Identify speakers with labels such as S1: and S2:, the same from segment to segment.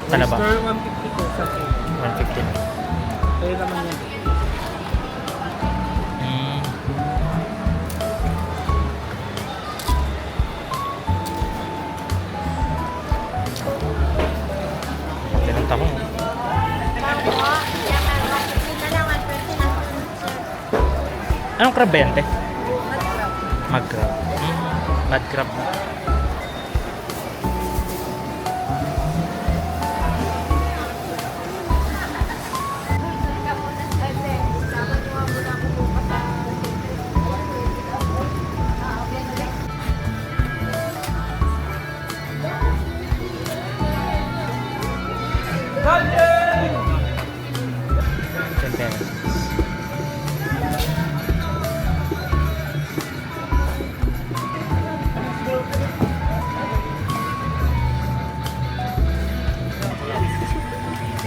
S1: Talaba.
S2: Oyster 150 po sa kilo.
S1: 150 na.
S2: Kaya naman yan.
S1: Mm. Pinunta ko. Anong crab ba yan, te? Mud crab. Mud crab.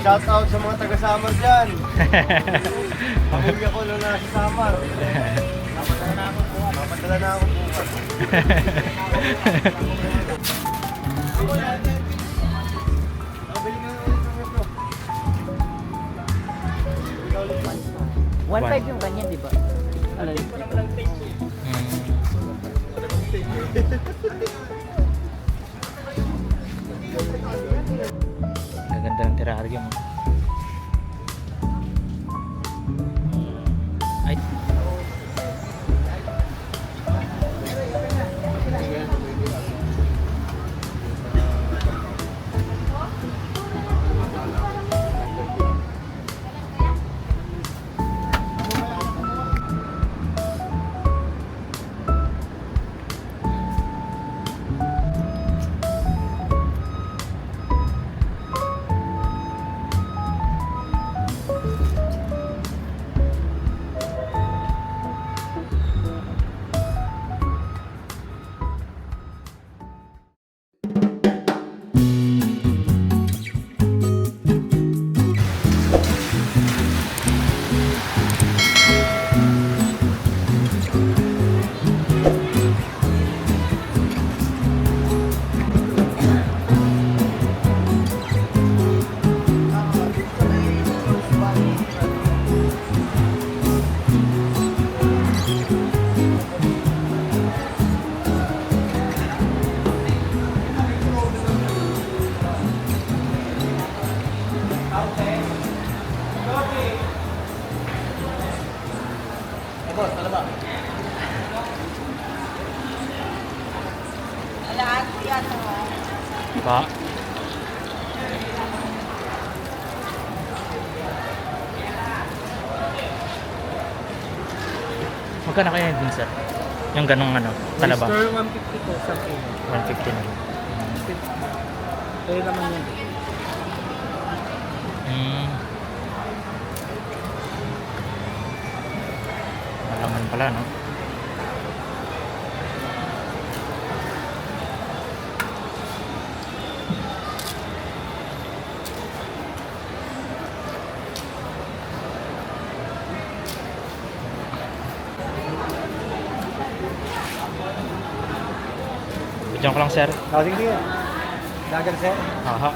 S3: Shout out sa mga taga-Samar dyan. Pamilya ko nung nasa Samar. Papadala na ako bukas.
S2: One five yung ganyan, di ba? Ano yun?
S1: Gaganda ng terrarium. Ay. Pa. Magkano kaya yun din, sir? Yung ganong ano, talaba?
S2: Oyster 150 po sa kilo.
S1: 150 na.
S2: Kaya naman yan.
S1: Mm. Malaman pala, no? Diyan ko lang, sir.
S3: Oh, sige, sige. Dagan, sir.
S1: Aha.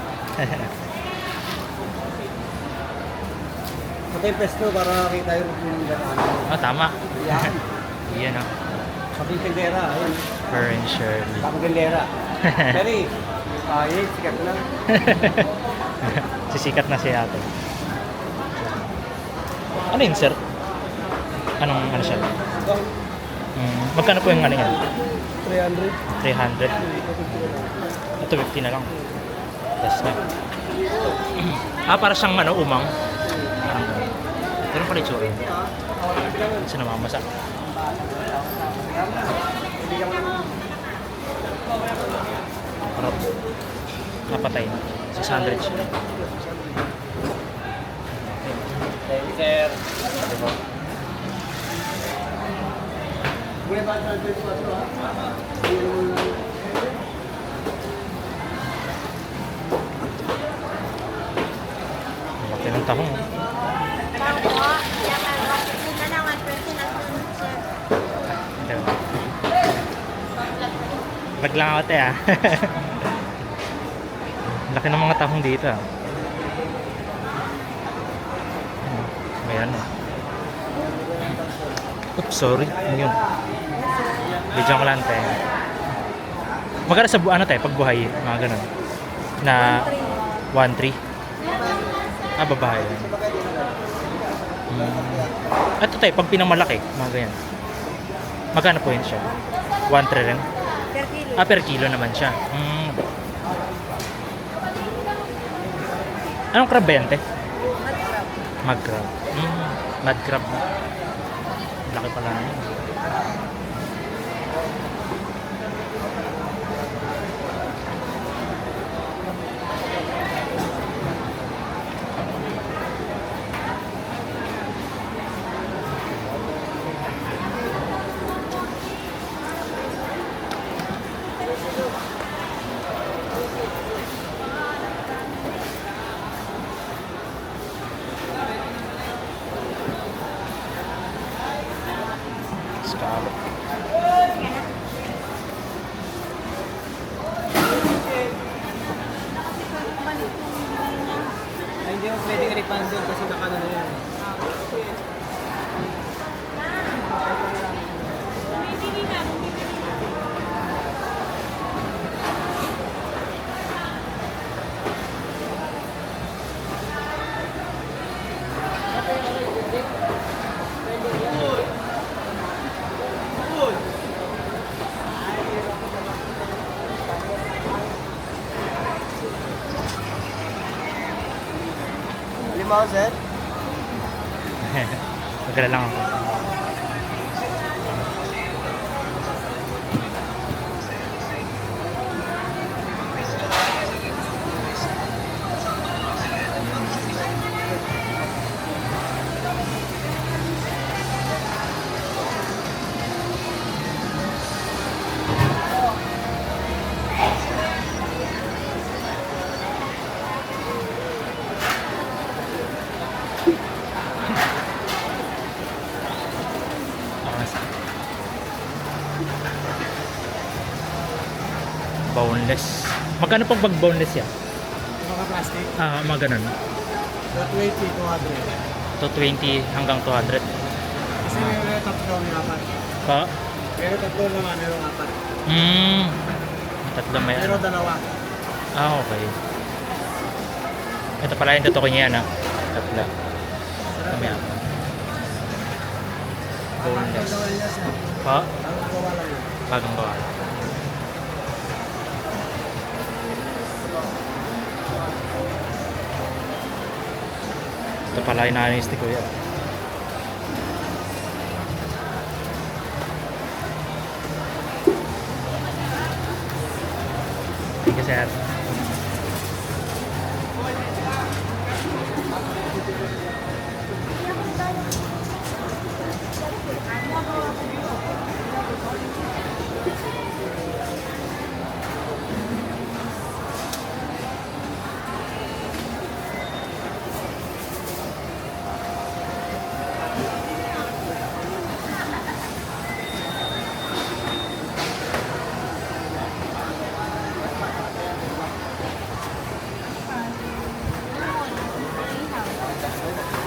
S3: Ito yung pesto para makita yung daan.
S1: Oh, tama.
S3: Yan.
S1: Iyan, oh.
S3: Pati yung tindera. Ayun.
S1: Fur and Shirley.
S3: Tapos tindera. Sorry. Yun, sikat na.
S1: Sisikat na si ate. Ano yun, sir? Ano siya? Magkano po yung ano yan?
S3: 300.
S1: 300. Ito 50 na lang. Yes na. Para siyang ano, umang. Parang ito rin pala yung tsura. Kasi namamasa. Harap. Napatay. 600 siya.
S3: Thank you, sir.
S1: Diba? Laki ng tahong. Vlog lang ako, te, ah. Laki ng mga tahong dito ah. May ano. Oops, sorry. Ano yun? Video ko lang tayo. Magkano sa ano tayo, pagbuhay, mga ganun. Na 1.3. Ah, babae yan. Ito tayo, pag pinamalaki, mga ganyan. Magkano po yun siya? 1.3 rin?
S4: Per kilo.
S1: Ah, per kilo naman siya. Anong crab ba yan, te?
S4: Mad crab.
S1: Mud crab. Mud crab. Laki pala na yun. Scallop.
S2: Ay, hindi mo pwedeng refund doon kasi nakano na yun.
S3: Lima, sir?
S1: Magkala lang ako. Boneless. Magkano pag boneless yan?
S2: Mga plastic.
S1: Ah, mga ganun.
S2: 20, 200.
S1: To 20 hanggang 200.
S2: Kasi may tatlo, may apat.
S1: Pa?
S2: Pero tatlo naman, merong apat.
S1: Tatlo may
S2: Pero
S1: ano.
S2: dalawa.
S1: Ah, okay. Ito pala yung totoo niya, ano? Tatlo. Ito may apat. Boneless.
S2: Dalawa niya siya.
S1: Pa?
S2: Ang gawa lang yun.
S1: Bagong gawa. Ito pala yung nananis ni Kuya. Thank you, sir.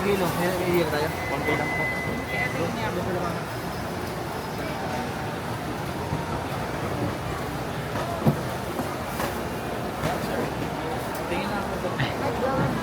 S2: Kilo, may year tayo. 1K lang po. Tingin na ako doon.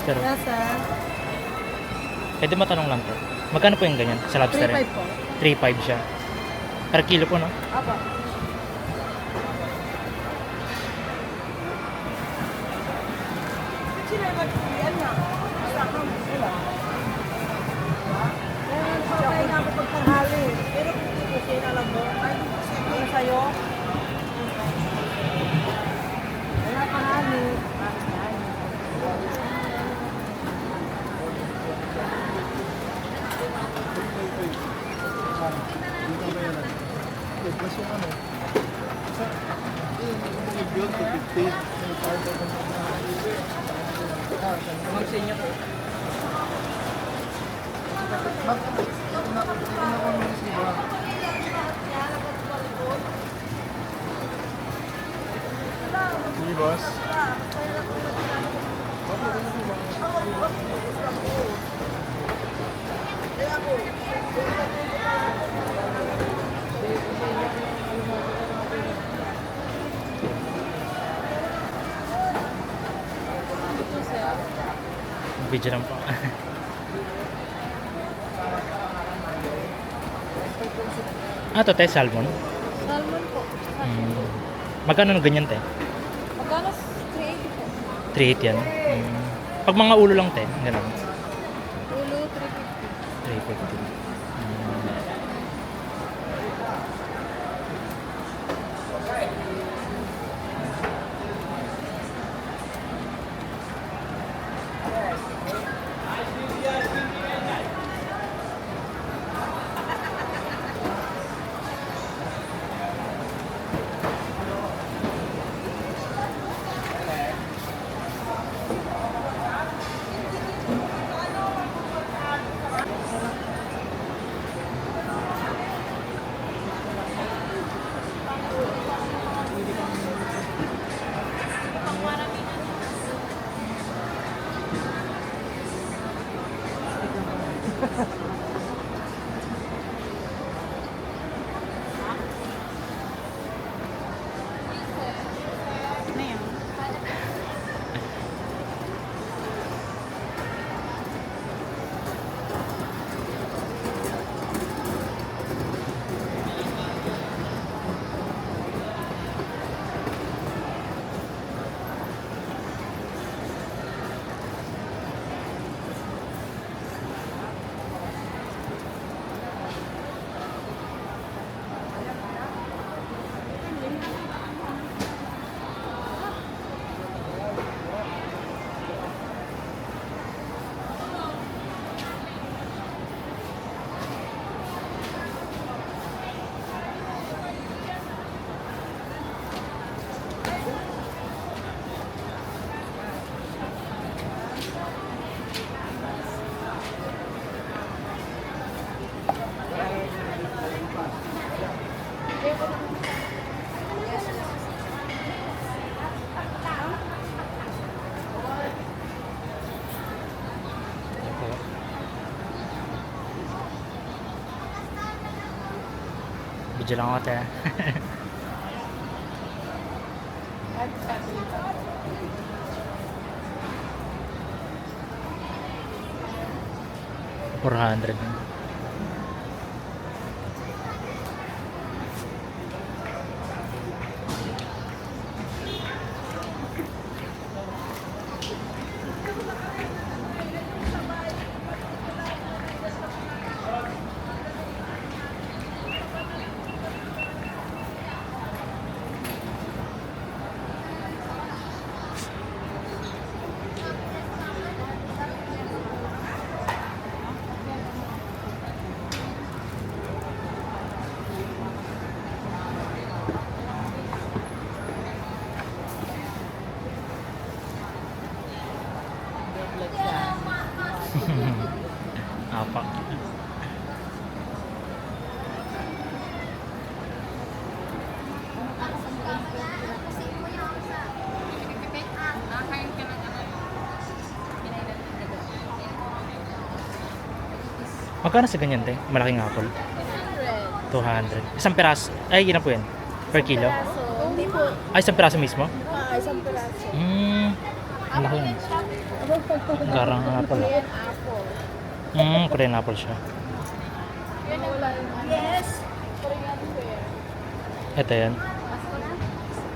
S1: lobster.
S4: Yes, sir.
S1: Pwede matanong lang to. Magkano po yung ganyan sa lobster?
S4: 3.5 po.
S1: 3.5 siya. Per kilo po, no?
S4: Apo. Sila mag-iyan na. Masakang sila. Papay na ako pagtanghali. Pero kung hindi ko sila alam mo, ay, ano sa'yo? Wala pa hali.
S3: Plus yung ano. Sa, yung build to 50.
S2: Mag-senior ko.
S3: Sige, boss.
S1: Video lang po. To te, salmon.
S4: Salmon po.
S1: Magkano ng ganyan te?
S4: Magkano 380 po?
S1: 3.8 yan. Pag mga ulo lang te, ganun.
S4: Ulo, 350.
S1: 3.50.
S4: Ano yan?
S1: Video lang ako te. $400. Apa? Magkano sa ganyan te? Malaking apple. 200. Isang peraso. Ay, yun na po yan. Per kilo.
S4: Hindi po.
S1: Ay, isang peraso mismo?
S4: Isang piraso.
S1: Ang laki yan. Garang apple. Korean apple siya.
S4: Yes.
S1: Ito yan.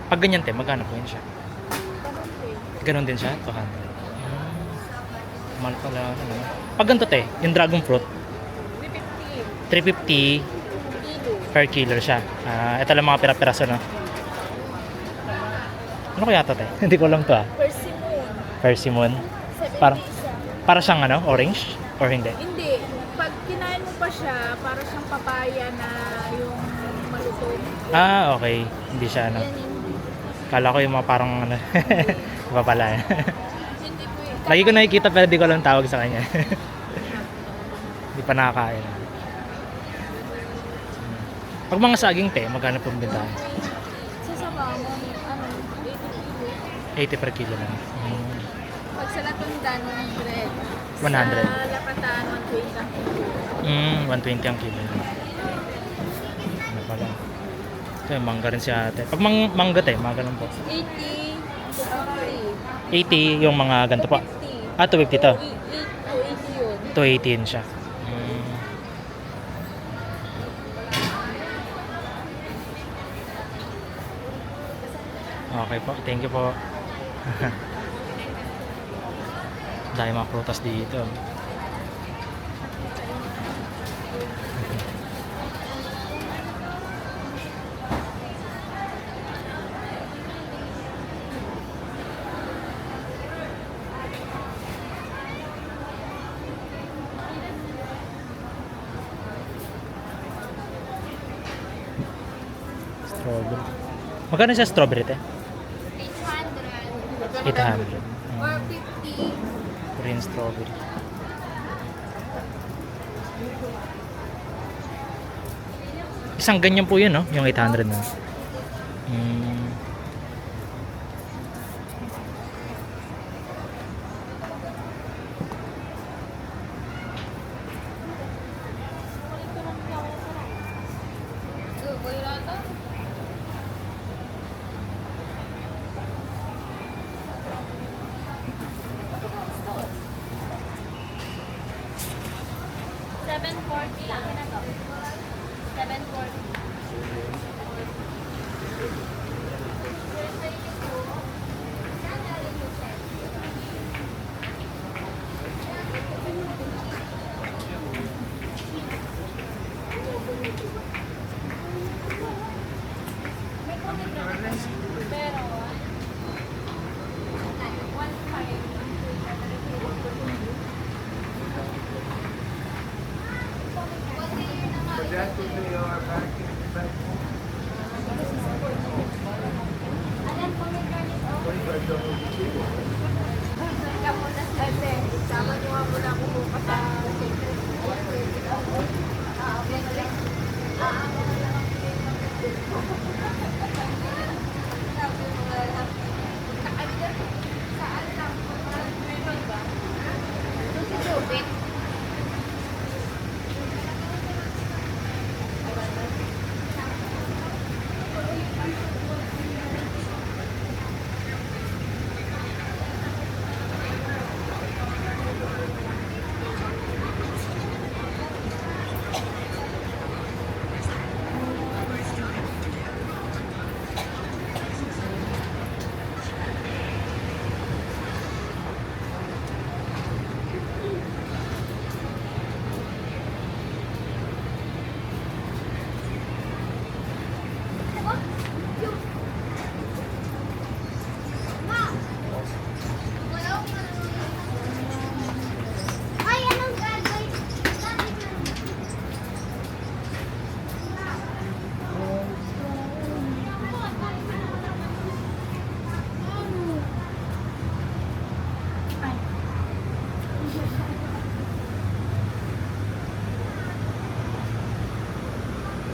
S1: Pag ganyan te, magkano po yun siya? Ganon din siya? 200. Mahal pala. Ano. Pag ganito te, yung dragon fruit, 350 per kilo siya. Ito lang mga pira-piraso, no? Ano kaya ito te? Hindi ko alam to
S4: Persimmon.
S1: Persimmon.
S4: 70
S1: Parang,
S4: isa.
S1: para siyang ano, orange? Or hindi?
S4: Hindi. Pag kinain mo pa siya, para siyang papaya na yung malutong.
S1: Okay. Hindi siya ano.
S4: Yan yung
S1: Kala ko yung mga parang ano. Iba pala.
S4: hindi ko eh.
S1: Lagi ko nakikita pero di ko alam tawag sa kanya. Hindi pa nakakain. Pag mga saging te, magkano pong bintahan?
S4: Sa sabaw mo, 80 kilo.
S1: 80 per kilo lang.
S4: Pag sa latundan, 100.
S1: 100.
S4: Sa lapatan, 120 ang kilo.
S1: 120 ang kilo. Ano pala? Ito yung mangga rin si ate. Pag mangga te, mga ganun po.
S4: 80 to
S1: 80 yung mga ganito po.
S4: 50.
S1: 250 to.
S4: 80 yun.
S1: 280 yun siya. Okay po, thank you po. Dahil mga prutas dito. Strawberry. Magkano siya strawberry te?
S4: 800.
S1: 800.
S4: Or 50.
S1: Green strawberry. Isang ganyan po yun, no? Yung 800 na.
S4: lang na to. 740. Pero, 1.5. Sama nyo nga muna ako bukas sa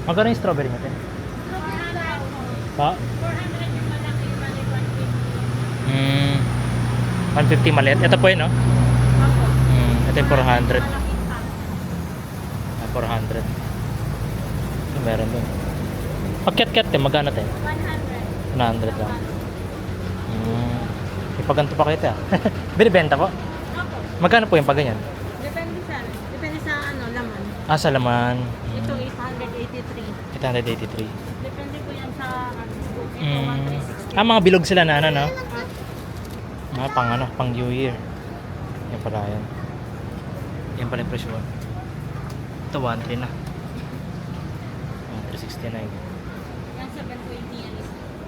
S1: Magkano yung strawberry natin? Pa? 150 maliit. Ito po yun, no? Ito yung 400. 400. Meron doon. Pag cat-cat, magkano tayo?
S4: 100.
S1: 100 lang. Ipaganto pa kita. Binibenta po?
S4: Opo.
S1: Magkano po yung pag ganyan?
S4: Depende sa, laman.
S1: Ah, sa laman.
S4: Ito 883.
S1: 883.
S4: Depende po yan sa, ito
S1: Mm.
S4: 1360.
S1: Ah, mga bilog sila na ano, no? Ah, pang New Year. Yan pala yan. Yan pala yung presyo. Ito, 1.3 na. 1.369.
S4: Yan 720 yan.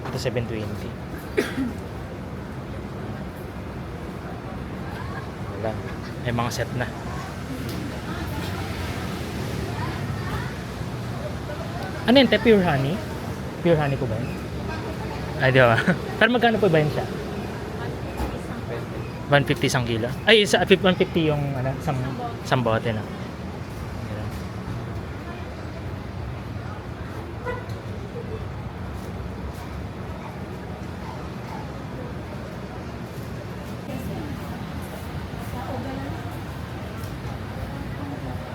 S1: Ito, 720. Wala. May mga set na. Ano yun, te? Pure honey? Pure honey po ba yun? Ay, di ba? Pero magkano po ba yun siya? 150 isang kilo. Ay, 150 yung ano, isang bote na. Ganun.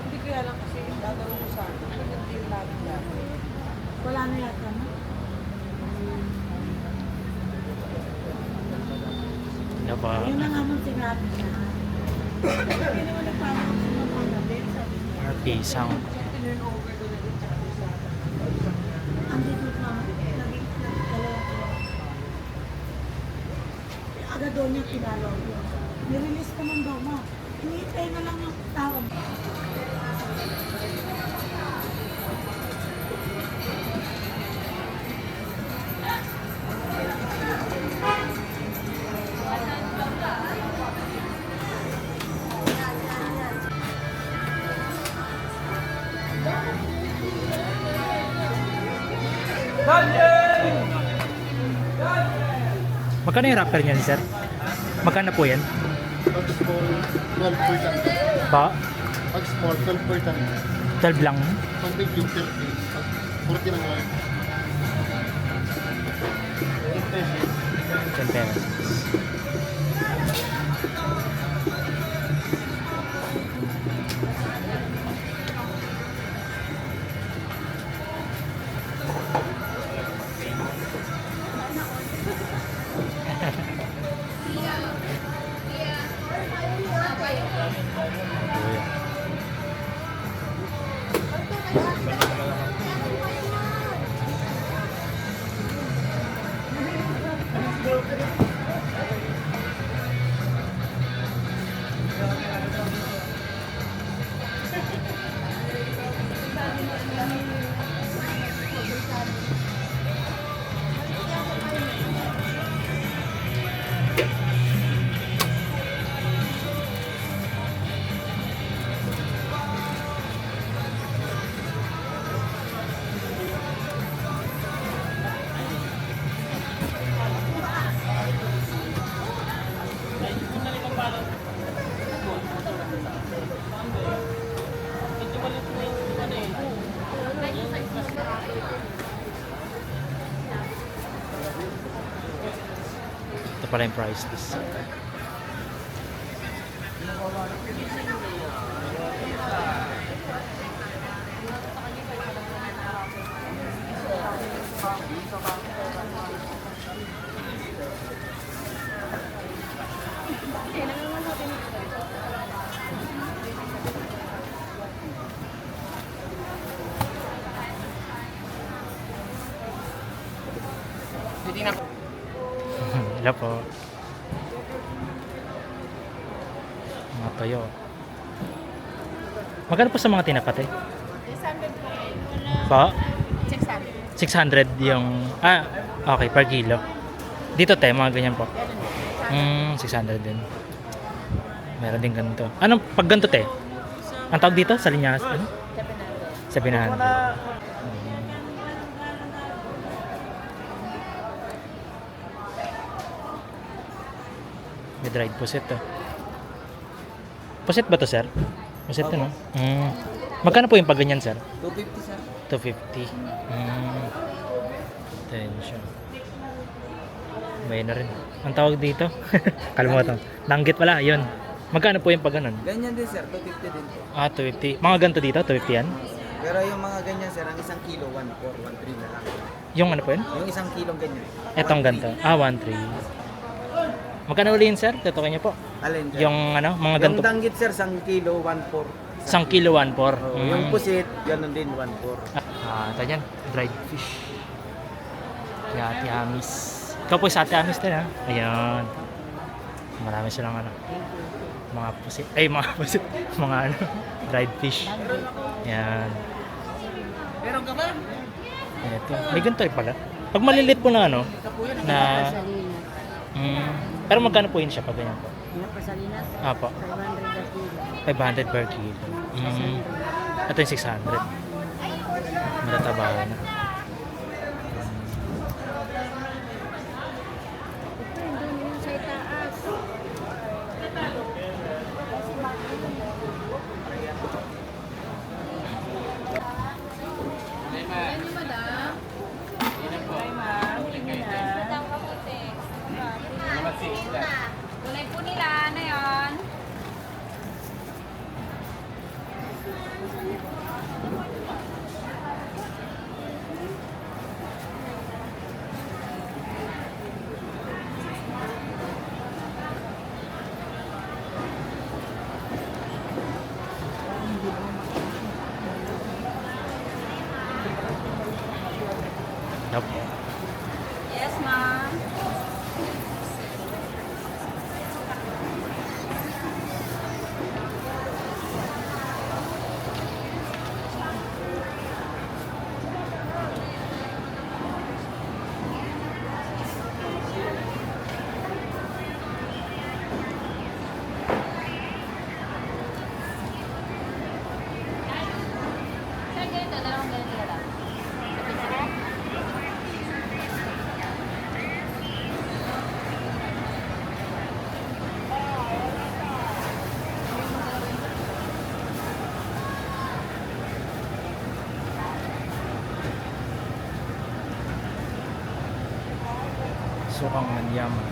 S2: Hindi kaya lang kasi yung gagawin ko sa akin. Hindi yung lagi yan.
S4: Wala na yata, no?
S1: Ano ba?
S4: Yun na nga mong sinabi niya. Hindi naman nagpapakot sa mga panggabi. Sabi niya,
S1: Pisang.
S2: Turn over ko na rin sa
S4: andito na, naging dalawang kilo. Agad doon niya kinalaw yun. Nirelease naman daw mo. Hinihintay na lang yung tao.
S1: Magkano yung wrapper niyan, sir? Magkano po yan?
S3: Pag small, 12 per ton.
S1: Ba?
S3: Pag small, 12 per ton.
S1: 12 lang.
S3: Pag medium, 30. Pag 40 lang ngayon.
S1: 10 pesos. Ito pala yung price list.
S2: Hindi na.
S1: Hello po. Mga toyo. Magkano po sa mga tinapate?
S4: 600 po.
S1: Pa?
S4: 600.
S1: 600 yung... Ah, okay, per kilo. Dito te, mga ganyan po. 600 din. Meron din ganito. Anong pag ganito te? Ang tawag dito sa linyas? Ano? 700. May dried puset to. Puset ba to, sir? Puset to, no? Magkano po yung pag ganyan, sir?
S2: 250 sir.
S1: 250. Tensya. May na rin. Ang tawag dito? Kalimutan. Danggit pala, yun. Magkano po yung pag ganun?
S2: Ganyan din sir, 250 din po.
S1: Ah, 250. Mga ganito dito, 250 yan?
S2: Pero yung mga ganyan sir, ang isang kilo, 1.4, 1.3 na lang.
S1: Yung ano po yun?
S2: Yung isang kilong ganyan.
S1: Etong ganito. Ah, 1.3. Magkano uli yun, sir? Tutukin niyo po.
S2: Alin, sir?
S1: Yung ano, mga
S2: Yung
S1: ganito.
S2: danggit, sir, 1 kilo, 1.4.
S1: 1 kilo, 1.4.
S2: Oh, yung pusit, ganun din, 1.4.
S1: Ito yan, dried fish. Ate Amis. Ikaw po sa Ate Amis din, ha? Ayan. Marami silang ano. Mga pusit. Ay, mga pusit. Mga ano, dried fish. Ayan.
S2: Meron ka ba?
S1: Ito. May ganito pala. Pag malilit po na ano, na... pero magkano po yun siya pag ganyan po?
S5: Yung pasalinas,
S1: Apo.
S5: 500
S1: 500
S5: na kilo.
S1: per kilo. Ito yung 600. Matataba na.
S4: Ito, doon yung sa itaas. Ayan yung madam.
S5: Tunay po nila, ano yun?
S1: Nope.
S5: Yes, ma'am. Sir, ganito, dalawang ganito lang.
S1: Sukang manyaman.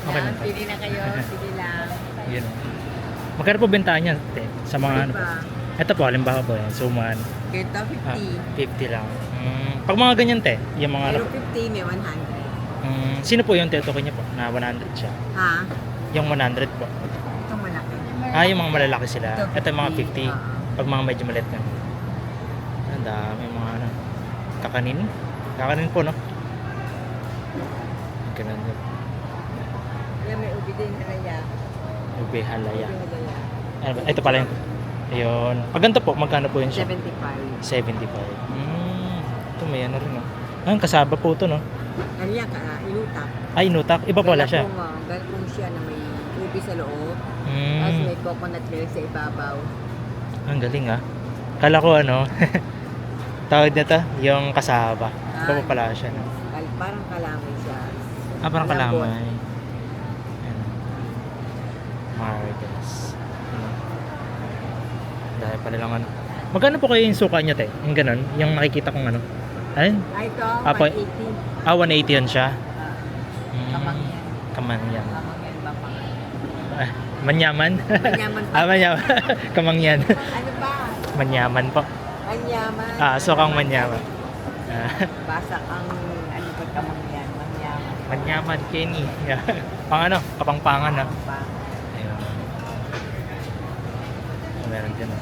S1: Okay na.
S5: Pili na kayo, pili lang.
S1: Yun. Magkano po bentahan niya, te? Sa mga ano po?
S5: Iba.
S1: Ito po, halimbawa po yan. Suman.
S5: Ganito, 50.
S1: 50 lang. Pag mga ganyan, te, yung mga...
S5: Pero 50, may 100.
S1: Sino po yung tetukoy niya po? Na 100 siya.
S5: Ha?
S1: Yung 100 po.
S5: Itong malaki.
S1: Yung mga malalaki sila. Ito yung mga 50.
S5: Oo.
S1: Pag mga medyo maliit na. Ang dami mga ano. Kakanin. Kakanin po, no? Ganun din.
S5: Yan, may ubi din, halaya.
S1: Ube halaya.
S5: Ubi halaya.
S1: Ano ba? Ito pala yung... Ayun. Pag ganito po, magkano po yun siya?
S5: 75.
S1: 75. Ito may ano rin, no? Kasaba po ito, no?
S5: Ano yan ka, inutak.
S1: Ay, nutak. Iba pala siya.
S5: Galpong siya na may ubi sa loob. Tapos may coconut milk sa ibabaw.
S1: Ang galing, ah. Kala ko, ano, tawag na to, yung kasaba. Iba pa pala siya, no?
S5: Parang kalamay siya.
S1: Parang
S5: Malambot.
S1: kalamay. Ayan. Marvelous. Dahil pala lang ano. Magkano po kayo yung suka niya, te? Yung ganun? Yung nakikita kong ano? Ayun?
S5: Ito,
S1: Apo.
S5: 180.
S1: 180 yan siya.
S5: Kamangyan.
S1: Kamangyan.
S5: Kamangyan ba pa?
S1: Manyaman?
S5: Manyaman pa.
S1: Manyaman. Kamangyan.
S5: Ano ba?
S1: Manyaman po.
S5: Manyaman.
S1: Sukang manyaman.
S5: Basak ang ano ba kamangyan? Manyaman.
S1: Manyaman, Kenny. Pang ano? Kapangpangan, ah.
S5: Pa.
S1: Ayun. Meron din, ah.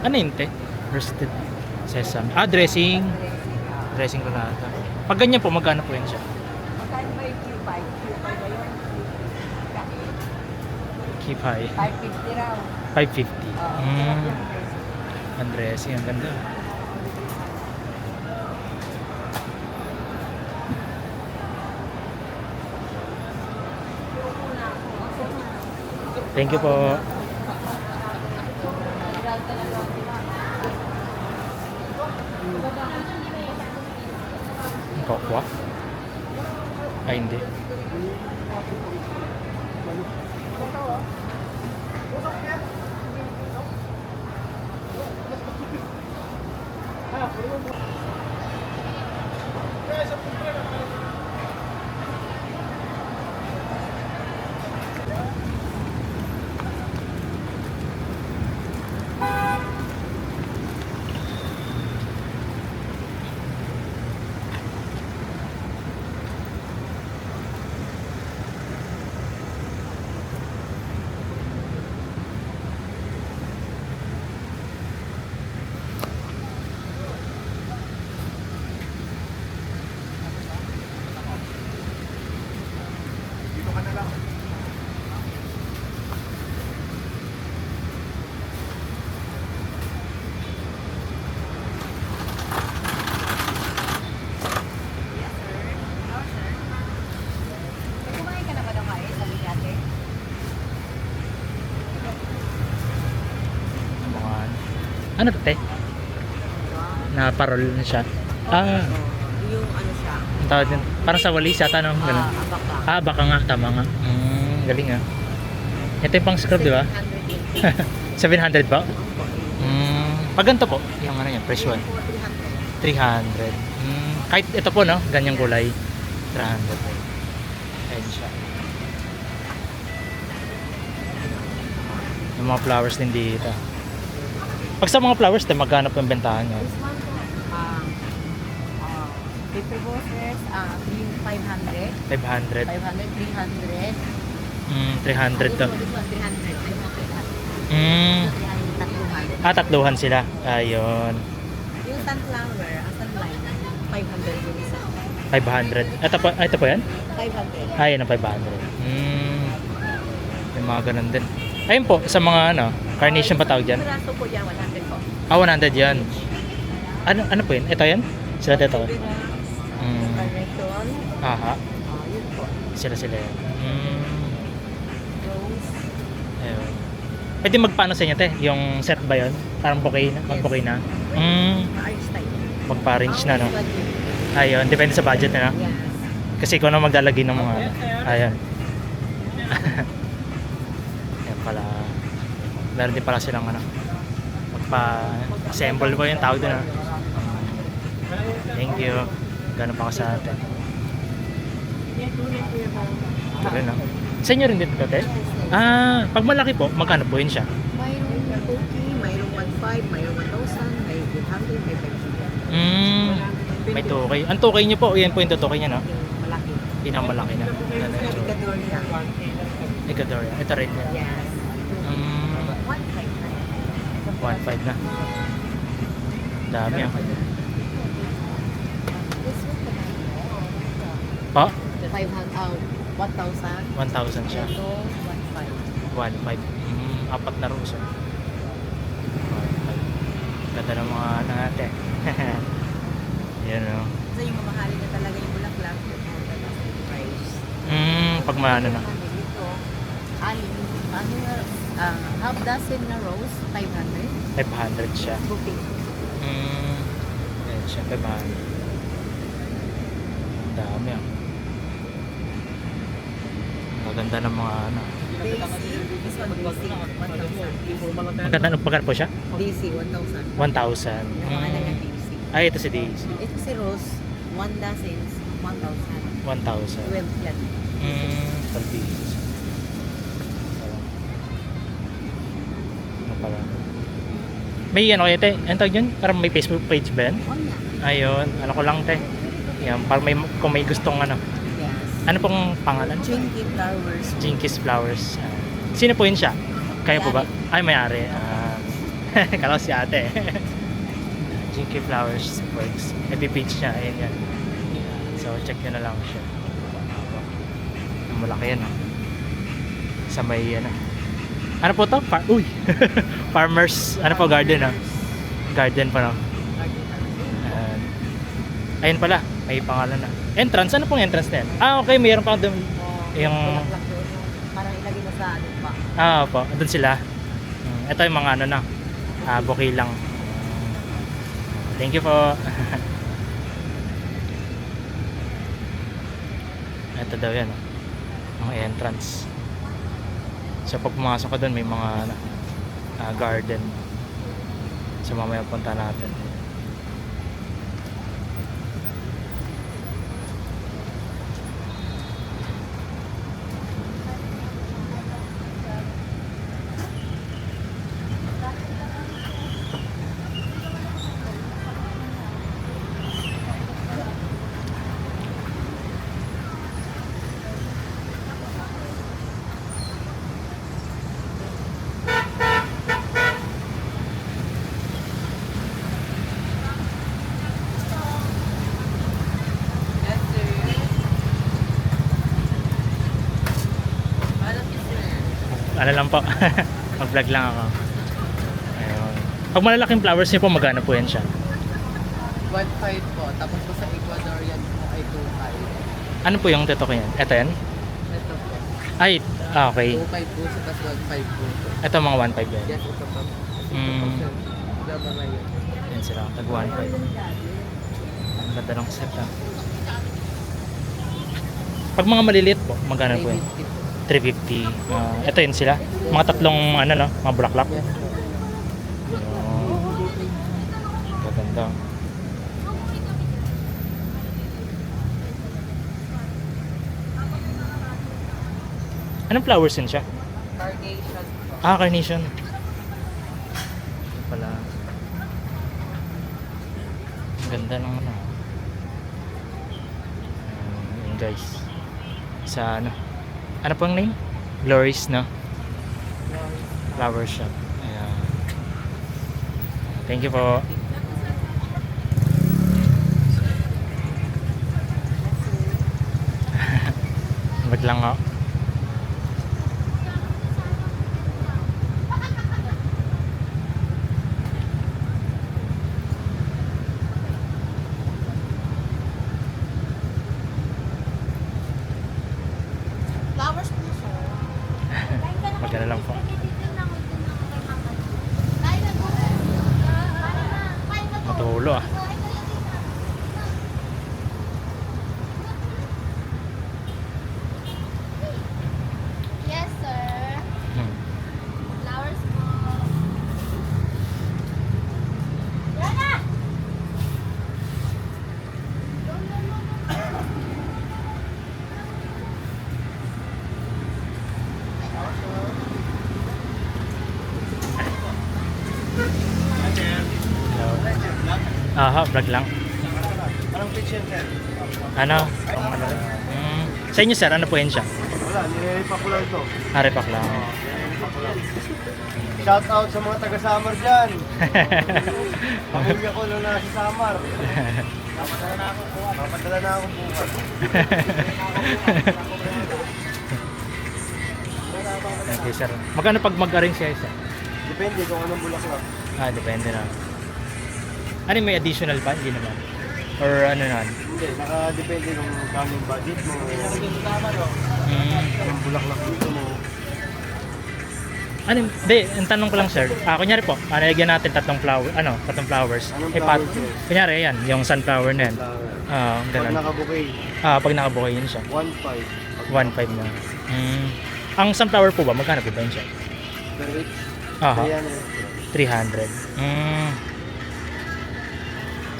S1: Ano yun, te? Roasted sesame. Dressing. Dressing ko na ata. Pag ganyan po, magkano po yun siya?
S5: Magkano ba yung Q5? Q5 ba yun?
S1: Keep high.
S5: 550 raw.
S1: 550.
S5: Oo.
S1: Ang dressing, ang ganda. Thank you po. Kokwa? Ay, hindi. Ano to, te? Na parol na siya. Ah,
S5: Yung ano siya.
S1: ang tawag din. Parang sa walis yata, no? Ganun.
S5: Abaka.
S1: Ah, baka nga. Tama nga. Galing ah. Ito yung pang scrub, di ba?
S5: 700
S1: 700 ba? Pag ganito po, yung ano yan, presyo 300. Kahit ito po, no? Ganyang kulay. 300. Ayan siya. Yung mga flowers din dito. Pag sa mga flowers, tayo magkano po yung bentahan nyo?
S5: This one po, paper roses, 500.
S1: 500.
S5: 500, 300.
S1: 300 to.
S5: This one, 300. Tatluhan.
S1: Tatluhan sila. Ayun.
S5: Yung sunflower, ang sunlight, 500 yung isa.
S1: 500. Ito po yan?
S5: 500.
S1: Ayun ang 500. Yung mga ganun din. Ayun po, sa mga ano, carnation pa tawag dyan?
S5: Piraso po yan, 100 po.
S1: 100 yan. Ano po yun? Ito yan? Sila dito.
S5: Carnation.
S1: Aha.
S5: Yun po.
S1: Sila yan.
S5: Rose.
S1: Ayun. Pwede magpaano sa inyo, te? Yung set ba yun? Parang bouquet na? Mag-bouquet na?
S5: Ma-arrange tayo.
S1: Magpa-arrange na, no?
S5: Budget.
S1: Ayun, depende sa budget na, no?
S5: Yes.
S1: Kasi ikaw na maglalagay ng mga ano. Ayun. Ayan pala. Meron din pala silang ano. Magpa-assemble po yung tawag din, no? Thank you. Gano'n pa ako sa atin. Ito rin, no? Sa inyo rin dito, te? Pag malaki po, magkano po yun siya?
S5: Mayroong 2K, mayroong 1.5, mayroong 1,000, may 800, may 500.
S1: May 2K. Ang 2K nyo po, yan po yung 2K nyo, no?
S5: Yung malaki.
S1: Pinakamalaki na. Ganun yung tsura.
S5: Categoria.
S1: Ecuadorian. Ito rin yan.
S5: Yes. 1.5.
S1: 1.5 na. Dami ah.
S5: This one,
S1: Pa?
S5: 1,000.
S1: 1,000 siya.
S5: Ito, 1.5.
S1: 1.5. Apat na rose. 1.5. Ganda ng mga ano natin. Yan o.
S5: Kasi yung mamahalin na talaga yung bulaklak, price.
S1: Pag maano na.
S5: Dito, half dozen na rose, 500.
S1: 500 siya.
S5: Bouquet.
S1: Yan siya. 500. Dami ah. Maganda ng mga ano.
S5: Daisy, this one Daisy, 1,000.
S1: Maganda ng pagkano po siya?
S5: Daisy, 1,000.
S1: 1,000.
S5: Napangalan ng Daisy.
S1: Ay, ito si Daisy.
S5: Ito si Rose, 1 dozen, 1,000.
S1: 1,000.
S5: 12 flat.
S1: Pag-Daisy. Ano pala? May ano kayo, te? Ano tawag yun? Parang may Facebook page ba yan?
S5: Wala.
S1: Ayun. Ano ko lang, te? Yan. Parang may, kung may gustong ano.
S5: Yes.
S1: Ano pong pangalan?
S5: Chinky flowers.
S1: Jinkies Flowers. Sino po yun siya? Kayo po ba? Ay, may-ari. Kala ko si ate. Jinky Flowers Works. FB page niya. Ayun yan. So, check nyo na lang siya. Malaki yan, sa may, ano. Ano po to? Uy! Farmers, ano po, garden, Garden pa, no? Ayun pala, may pangalan na. Entrance, ano pong entrance na yan? Okay, mayroon pa doon. Yung...
S5: Bulaklak doon. Parang ilagay mo sa ano pa.
S1: Opo, doon sila. Ito yung mga ano na, bouquet lang. Thank you po. Ito daw yan, ang entrance. So pag pumasok ka doon, may mga garden. So mamaya punta natin. Ano lang po, mag-vlog lang ako. Ayun. Pag malalaking flowers niyo po, magkano po yan siya?
S2: 1.5 po. Tapos po sa Ecuadorian po ay 2.5.
S1: Ano po yung teto ko yan? Ito yan?
S2: Ito po.
S1: Ay, okay.
S2: 2.5 po siya, tapos 1.5 po.
S1: Ito mga 1.5 yan.
S2: Yes, ito po.
S1: Mm.
S2: na mga yun.
S1: Yan sila, tag 1.5. Ang ganda ng set ah. Pag mga maliliit po, magkano po yun? 350. Ito yun sila. Mga tatlong ano no, mga bulaklak.
S2: Yes po.
S1: Gaganda. Anong flowers yun siya?
S2: Carnation po.
S1: Carnation. Pala. Ang ganda ng ano. Yun guys. Sa ano. Ano po ang name? Glory's, no? Flower shop. Ayan. Thank you po. Wag lang ako.
S4: Flowers po siya.
S1: Magkano lang po. Matulo ah.
S4: Yes, sir.
S1: Hmm.
S4: Flowers po. Yana!
S1: Hello. Aha, vlog lang.
S3: Anong pitch yan, sir?
S1: Ano? Pang ano lang. Sa inyo sir, ano po yun siya?
S3: Wala, nililipa ko lang ito.
S1: Arepak lang.
S3: Nililipa ko lang. Shout out sa mga taga-Samar dyan. Pamilya ko nung nasa Samar. Papadala na ako bukas.
S1: Thank you sir. Magkano pag mag-arrange siya isa?
S3: Depende kung anong bulaklak.
S1: Depende na. Ano may additional pa? Hindi naman. Or ano na?
S3: Hindi, nakadepende kung kano yung budget mo.
S1: Mm.
S3: Anong bulaklak dito mo.
S1: Ano? Hindi, ang tanong ko lang sir. Kunyari po, nalagyan natin tatlong flowers.
S3: Anong
S1: Pat,
S3: flowers yun?
S1: kunyari yan, yung sunflower na yan.
S3: Pag
S1: Ganun.
S3: nakabukay,
S1: Pag nakabuhay yun siya.
S3: 1.5.
S1: 1.5 na. Ang sunflower po ba, magkano po ba yun siya?
S3: Per each.
S1: Aha.
S3: Ayan,
S1: 300.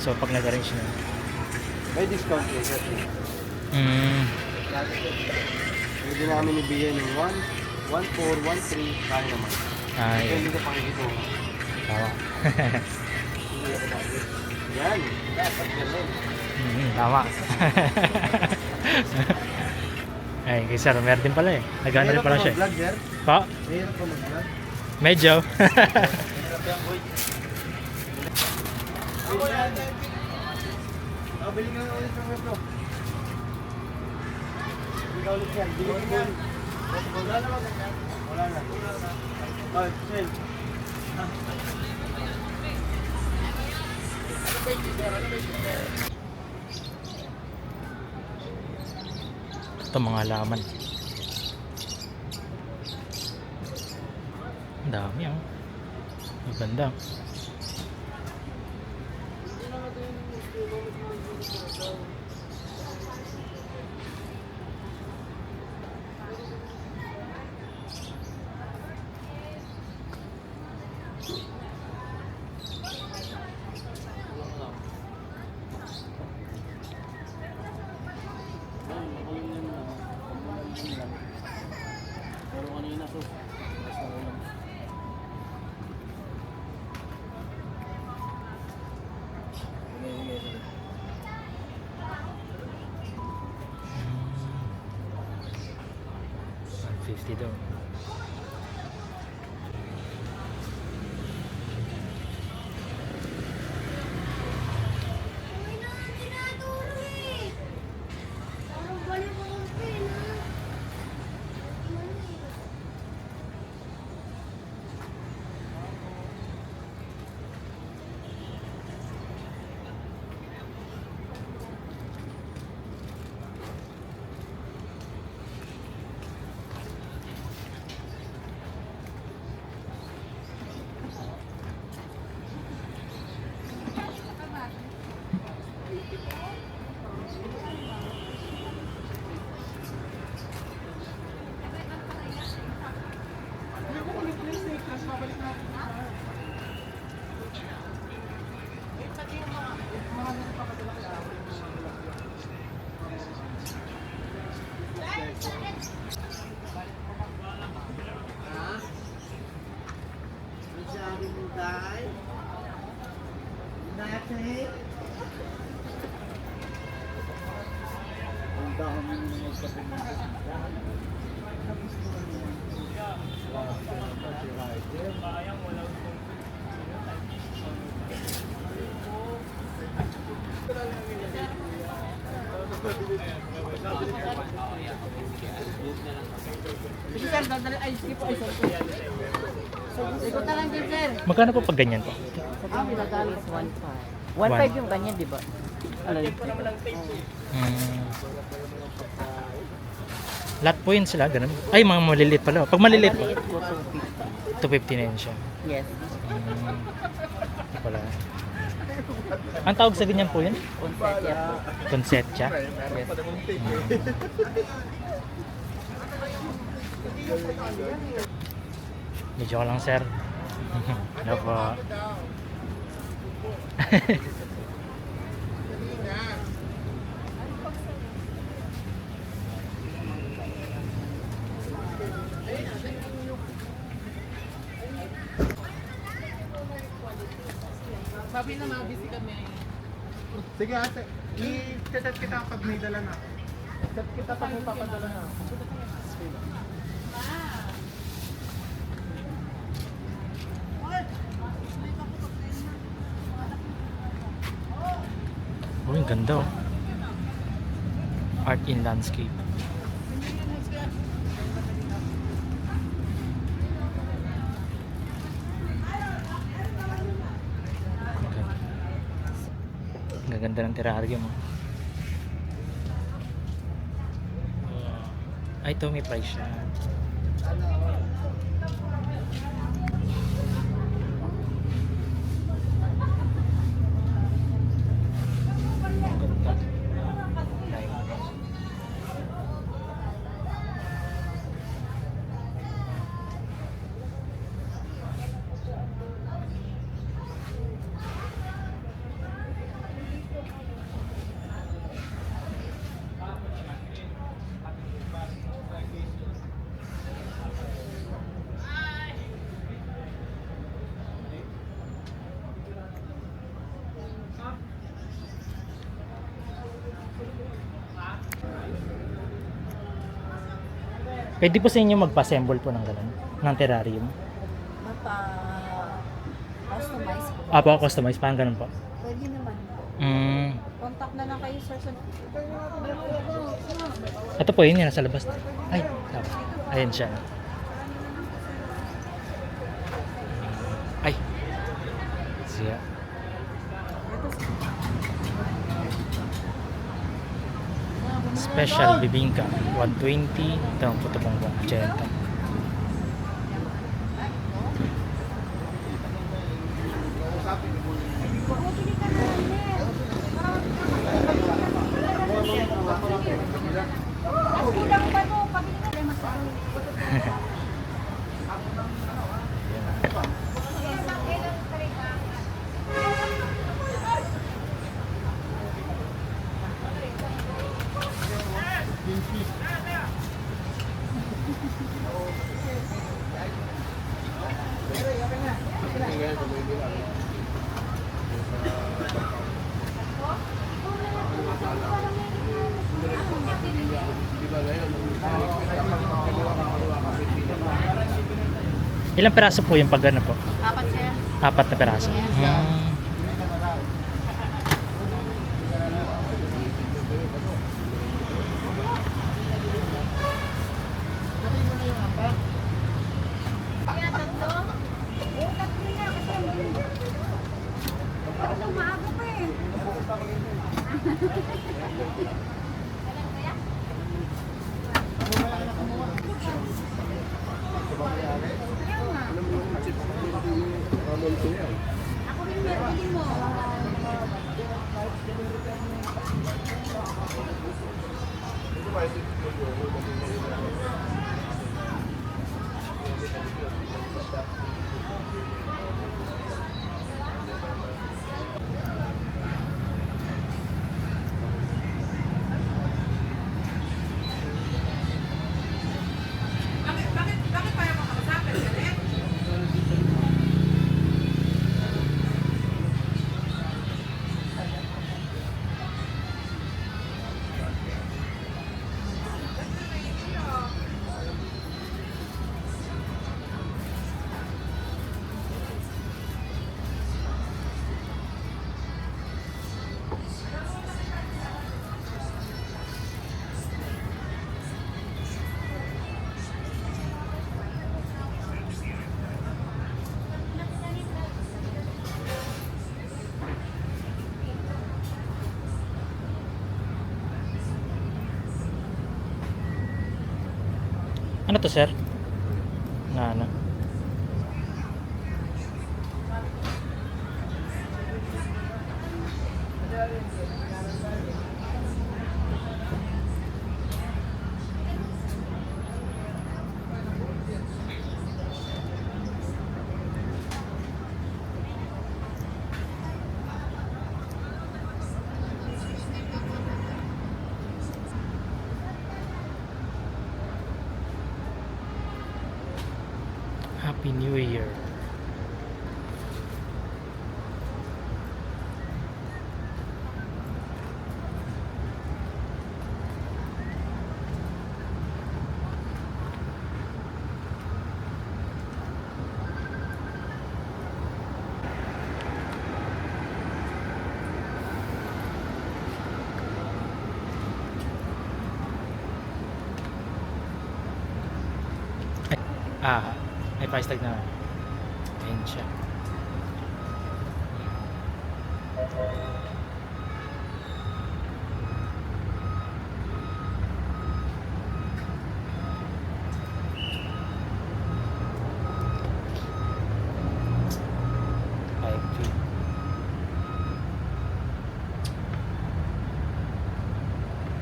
S1: So pag nag-arrange na.
S3: may discount po, sir. Pwede namin ibigay ng 1, 1.4, 1.3, kaya naman. Depende sa pakikito mo.
S1: Tama.
S3: Yan, dapat ganun.
S1: Tama. Ay, kay sir, meron din pala eh. Nag-ano rin pala siya.
S3: Vlog, sir?
S1: Pa?
S3: Mahirap pa mag-vlog.
S1: Medyo.
S3: Bili nga ulit ng ito. Bili ka ulit yan. Bili ka yan. Wala na maganda. Wala na. Oh, sell.
S1: Ito mga halaman. Ang dami ah. Maganda.
S3: Pero kanina to.
S1: $150 daw.
S2: Sige sir, dadali ay skip ay sir. Ikot na lang din sir.
S1: Magkano po pag ganyan po?
S2: Sa amin dadali is 1.5. 1.5 yung ganyan, di ba? Ano yun?
S1: Hmm. Lahat po yun sila, ganun. Ay, mga maliliit pala. Pag maliliit po,
S2: Maliit po 250.
S1: 250 na yun siya.
S2: Yes.
S1: Ito pala. Ang tawag sa ganyan po yun?
S2: Concept po.
S1: Consetya.
S2: Yes.
S1: Medyo ko lang, sir. Ano po?
S2: Sabi na busy kami.
S3: Sige ate, i-chat kita pag may dala na. Chat kita pag may papadala na.
S1: Oh, yung ganda oh. Art in landscape. Ang ganda ng terrarium oh. Ay, ito may price siya. Ang ganda. Pwede po sa inyo magpa-assemble po ng gano'n, ng terrarium.
S5: Mapa-customize po.
S1: Apo, customize, parang gano'n po.
S5: Pwede naman po. Contact na lang kayo sir sa...
S1: Ito po yun, nasa labas. Ay, tama. Ayan siya. Ay. Siya. Special bibingka 120. Ito ang puto pong 80. Ilang peraso po yung pag ano po?
S5: 4 sir.
S1: 4 na peraso. Ano to, sir? Na ano? Happy New Year. May price tag na. Ayun siya.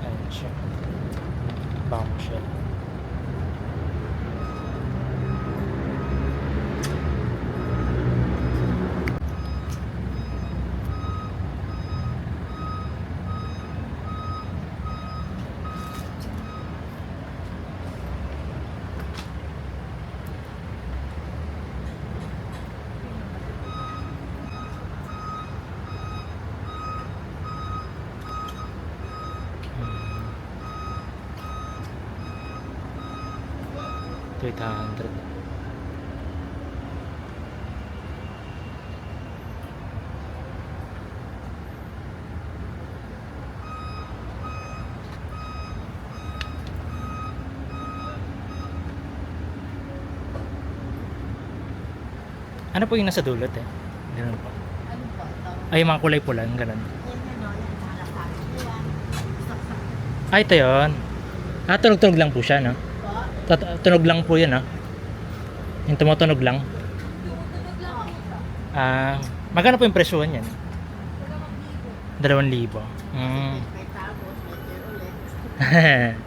S1: Ayun siya. Bombshell. Ito 800. Ano po yung nasa dulot eh? Ganun po.
S2: Ano pa?
S1: Ay, yung mga kulay pula, yung ganun. Ay, ito yun. Tunog-tunog lang po siya, no? Tunog lang po yun, no? Yung tumutunog lang. Magkano po yung presyohan yan? 2,000.
S5: May tapos, may ulit.